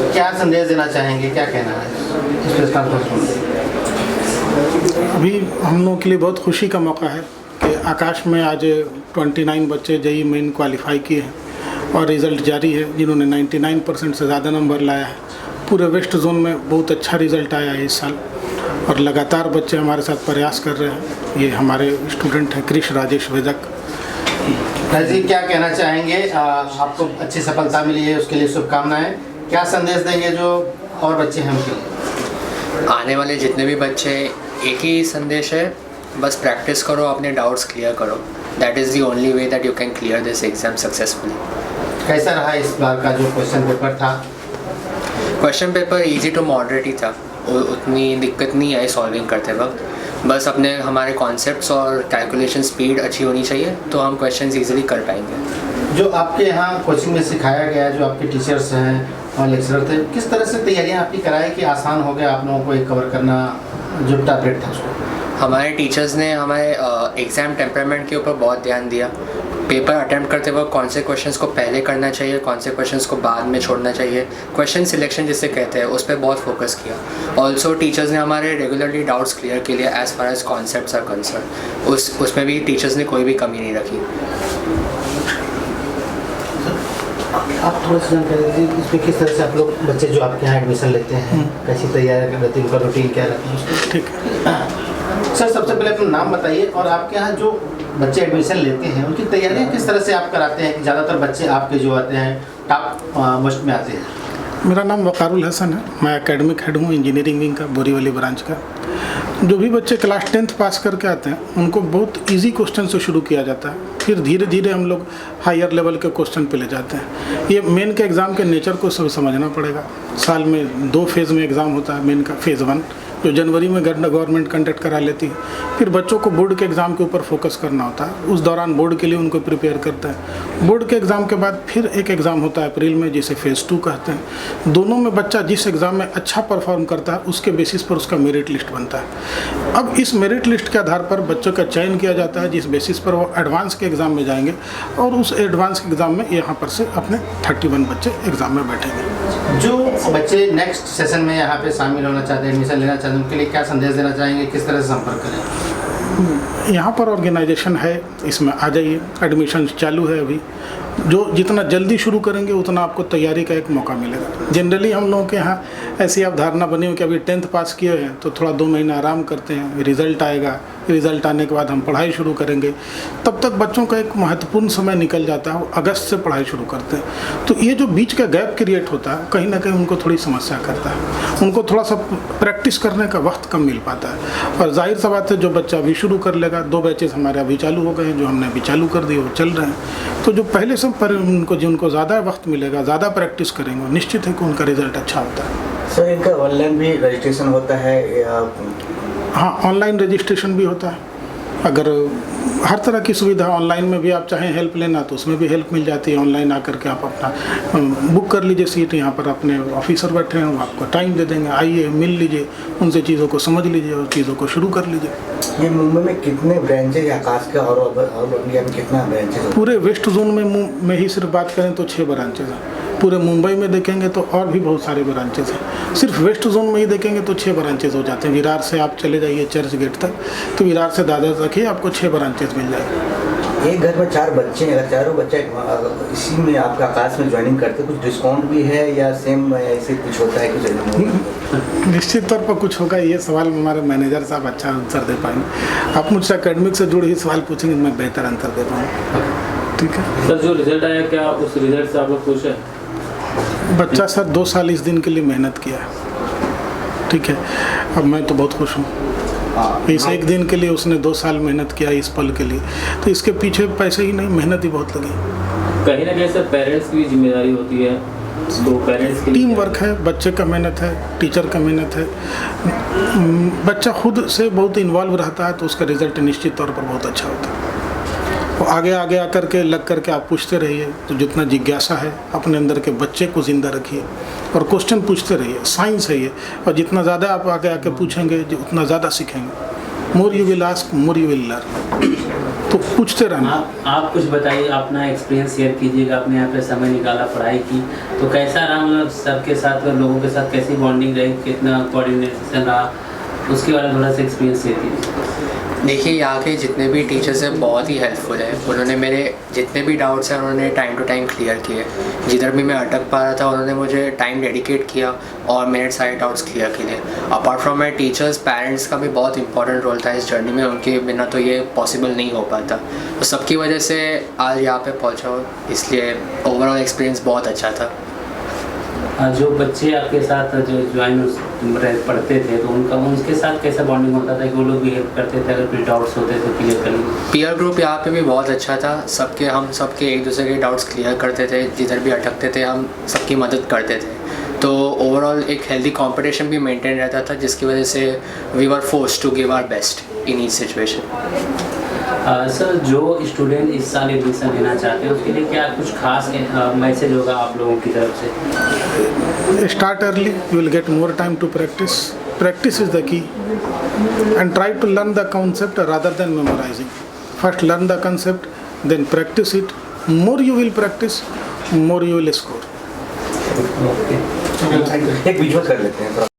क्या संदेश देना चाहेंगे, क्या कहना है इस प्रेस कॉन्फ्रेंस में? अभी हम लोगों के लिए बहुत खुशी का मौका है कि आकाश में आज 29 बच्चे जेईई मेन क्वालिफाई किए हैं और रिज़ल्ट जारी है, जिन्होंने 99% से ज़्यादा नंबर लाया है। पूरे वेस्ट जोन में बहुत अच्छा रिज़ल्ट आया है इस साल और लगातार बच्चे हमारे साथ प्रयास कर रहे हैं। ये हमारे स्टूडेंट हैं कृष राजेश वेदक। जी, क्या कहना चाहेंगे? आपको अच्छी सफलता मिली है, उसके लिए शुभकामनाएं। क्या संदेश देंगे जो और बच्चे हैं उनके लिए? आने वाले जितने भी बच्चे, एक ही संदेश है, बस प्रैक्टिस करो, अपने डाउट्स क्लियर करो। That is the only way that you can clear this exam successfully. कैसा रहा इस बार का जो क्वेश्चन पेपर था? Question paper easy to moderate ही था, उतनी दिक्कत नहीं आई सॉल्विंग करते वक्त। बस हमारे कॉन्सेप्ट्स और कैलकुलेशन स्पीड अच्छी होनी चाहिए, तो हम क्वेश्चंस इजीली कर पाएंगे। जो आपके यहाँ कोचिंग में सिखाया गया, जो आपके टीचर्स हैं और लेक्चरर थे, किस तरह से तैयारियाँ आपकी कराई कि आसान हो गया आप लोगों को एक कवर करना जो टारगेट था उसको? हमारे टीचर्स ने हमारे एग्ज़ाम टेम्परामेंट के ऊपर बहुत ध्यान दिया। पेपर अटेम्प्ट करते वक्त कौन से क्वेश्चंस को पहले करना चाहिए, कौन से क्वेश्चंस को बाद में छोड़ना चाहिए, क्वेश्चन सिलेक्शन जिसे कहते हैं, उस पर बहुत फोकस किया। ऑल्सो टीचर्स ने हमारे रेगुलरली डाउट्स क्लियर के लिए as far as concepts are concern, उसमें भी टीचर्स ने कोई भी कमी नहीं रखी। आप थोड़ा सा जानकारी दीजिए इसमें, किस तरह से आप लोग बच्चे जो आपके यहाँ एडमिशन लेते हैं कैसी तैयारी रहती है, उनका रूटीन क्या रहता है? ठीक है सर, सबसे पहले अपना नाम बताइए और आपके यहाँ जो बच्चे एडमिशन लेते हैं उनकी तैयारियाँ किस तरह से आप कराते हैं कि ज़्यादातर बच्चे आपके जो आते हैं टॉप मोस्ट में आते हैं? मेरा नाम वकारुल हसन है, मैं एकेडमिक हेड हूँ इंजीनियरिंग विंग का, बोरीवली ब्रांच का। जो भी बच्चे क्लास 10th पास करके आते हैं उनको बहुत इजी क्वेश्चन से शुरू किया जाता है, फिर धीरे धीरे हम लोग हायर लेवल के क्वेश्चन पे ले जाते हैं। ये मेन के एग्ज़ाम के नेचर को समझना पड़ेगा। साल में 2 फेज़ में एग्ज़ाम होता है। मेन का फेज़ 1 जो जनवरी में गवर्नमेंट कंडक्ट करा लेती है, फिर बच्चों को बोर्ड के एग्ज़ाम के ऊपर फोकस करना होता है। उस दौरान बोर्ड के लिए उनको प्रिपेयर करता है। बोर्ड के एग्ज़ाम के बाद फिर एक एग्ज़ाम होता है अप्रैल में, जिसे फेज़ 2 कहते हैं। दोनों में बच्चा जिस एग्ज़ाम में अच्छा परफॉर्म करता है उसके बेसिस पर उसका मेरिट लिस्ट बनता है। अब इस मेरिट लिस्ट के आधार पर बच्चों का चयन किया जाता है, जिस बेसिस पर वो एडवांस के एग्ज़ाम में जाएंगे और उस एडवांस के एग्ज़ाम में यहाँ पर से अपने 31 बच्चे एग्ज़ाम में बैठेंगे। जो बच्चे नेक्स्ट सेशन में यहाँ पे शामिल होना चाहते हैं, एडमिशन लेना चाहते हैं, उनके लिए क्या संदेश देना चाहेंगे, किस तरह से संपर्क करें? यहाँ पर ऑर्गेनाइजेशन है, इसमें आ जाइए। एडमिशन चालू है अभी। जो जितना जल्दी शुरू करेंगे उतना आपको तैयारी का एक मौका मिलेगा। जनरली हम लोगों के यहाँ ऐसी अवधारणा बनी हो कि अभी 10th पास किए हैं तो थोड़ा 2 महीना आराम करते हैं, रिज़ल्ट आएगा, रिज़ल्ट आने के बाद हम पढ़ाई शुरू करेंगे। तब तक बच्चों का एक महत्वपूर्ण समय निकल जाता है, वो अगस्त से पढ़ाई शुरू करते हैं। तो ये जो बीच का गैप क्रिएट होता है, कहीं ना कहीं उनको थोड़ी समस्या करता है। उनको थोड़ा सा प्रैक्टिस करने का वक्त कम मिल पाता है। और जाहिर सा बात है, जो बच्चा अभी शुरू कर लेगा, 2 बैचेस हमारे अभी चालू हो गए हैं, जो हमने अभी चालू कर दिए वो चल रहे हैं। तो जो पहले से पर उनको जिनको ज़्यादा वक्त मिलेगा, ज़्यादा प्रैक्टिस करेंगे, निश्चित है कि उनका रिजल्ट अच्छा होता है। सर, इनका ऑनलाइन भी रजिस्ट्रेशन होता है या? हाँ, ऑनलाइन रजिस्ट्रेशन भी होता है। अगर हर तरह की सुविधा ऑनलाइन में भी आप चाहें हेल्प लेना तो उसमें भी हेल्प मिल जाती है। ऑनलाइन आकर के आप अपना बुक कर लीजिए सीट, यहाँ पर अपने ऑफिसर बैठे हैं, वो आपको टाइम दे देंगे, आइए मिल लीजिए, उनसे चीज़ों को समझ लीजिए और चीज़ों को शुरू कर लीजिए। ये मुंबई में कितने ब्रांचेज है आकाश के और इंडिया में कितना ब्रांचेज है? पूरे वेस्ट जोन में ही सिर्फ बात करें तो 6 ब्रांचेज हैं। पूरे मुंबई में देखेंगे तो और भी बहुत सारे ब्रांचेज हैं। सिर्फ वेस्ट जोन में ही देखेंगे तो 6 ब्रांचेज हो जाते हैं। विरार से आप चले जाइए चर्च गेट तक, तो विरार से दादर तक ही आपको 6 ब्रांचेज मिल जाएंगे। एक घर में 4 बच्चे हैं, अगर चारों बच्चे इसी में आपका आकाश में ज्वाइनिंग करते, कुछ डिस्काउंट भी है या सेम ऐसे कुछ होता है कुछ? निश्चित तौर पर कुछ होगा। ये सवाल हमारे मैनेजर साहब अच्छा आंसर दे पाएंगे। आप मुझसे एकेडमिक से जुड़े ही सवाल पूछेंगे, मैं बेहतर आंसर दे पाऊँगा। ठीक है सर, जो रिजल्ट आया क्या उस रिजल्ट से आप लोग खुश हैं? बच्चा सर 2 साल इस दिन के लिए मेहनत किया है। ठीक है, अब मैं तो बहुत खुश हूँ। इस एक दिन के लिए उसने 2 साल मेहनत किया, इस पल के लिए। तो इसके पीछे पैसे ही नहीं, मेहनत ही बहुत लगी। कहीं ना कहीं सर पेरेंट्स की भी जिम्मेदारी होती है, तो पेरेंट्स की टीम वर्क है, बच्चे का मेहनत है, टीचर का मेहनत है। बच्चा खुद से बहुत इन्वॉल्व रहता है तो उसका रिजल्ट निश्चित तौर पर बहुत अच्छा होता है। तो आगे आगे आकर के लग करके आप पूछते रहिए। तो जितना जिज्ञासा है अपने अंदर के बच्चे को जिंदा रखिए और क्वेश्चन पूछते रहिए। साइंस है ये, और जितना ज़्यादा आप आगे आके पूछेंगे उतना ज़्यादा सीखेंगे। More you will ask, more you will learn. तो पूछते रहना। आप कुछ बताइए, अपना एक्सपीरियंस शेयर कीजिएगा। आपने यहाँ पे समय निकाला, पढ़ाई की, तो कैसा रहा, मतलब सबके साथ और लोगों के साथ कैसी बॉन्डिंग रही, कितना कोऑर्डिनेशन रहा, उसके बारे में थोड़ा सा एक्सपीरियंस शेयर कीजिए। देखिए, यहाँ के जितने भी टीचर्स हैं बहुत ही हेल्पफुल है। उन्होंने मेरे जितने भी डाउट्स हैं उन्होंने टाइम टू टाइम क्लियर किए। जिधर भी मैं अटक पा रहा था उन्होंने मुझे टाइम डेडिकेट किया और मेरे सारे डाउट्स क्लियर किए। Apart from my teachers, parents का भी बहुत इंपॉर्टेंट रोल था इस जर्नी में। उनके बिना तो ये पॉसिबल नहीं हो पाता। तो सबकी वजह से आज यहाँ पे पहुँचा हूँ, इसलिए ओवरऑल एक्सपीरियंस बहुत अच्छा था। जो बच्चे आपके साथ जो ज्वाइन पढ़ते थे, तो उनके साथ कैसा बॉन्डिंग होता था कि वो लोग भी हेल्प करते थे अगर कोई डाउट्स होते तो क्लियर करने? पीयर ग्रुप यहाँ पे भी बहुत अच्छा था। हम सबके एक दूसरे के डाउट्स क्लियर करते थे। जिधर भी अटकते थे हम सबकी मदद करते थे। तो ओवरऑल एक हेल्दी कंपटीशन भी मेंटेन रहता था, जिसकी वजह से we were forced to give our best in each situation. Sir, जो स्टूडेंट इस साल एडमिशन लेना चाहते हैं उसके लिए क्या कुछ खास मैसेज होगा आप लोगों की तरफ से? Start early, you will get more time to practice. Practice is the key. And try to learn the concept rather than memorizing. First learn the concept, then practice it. More you will practice, more you will score. Okay. एक visual कर लेते हैं।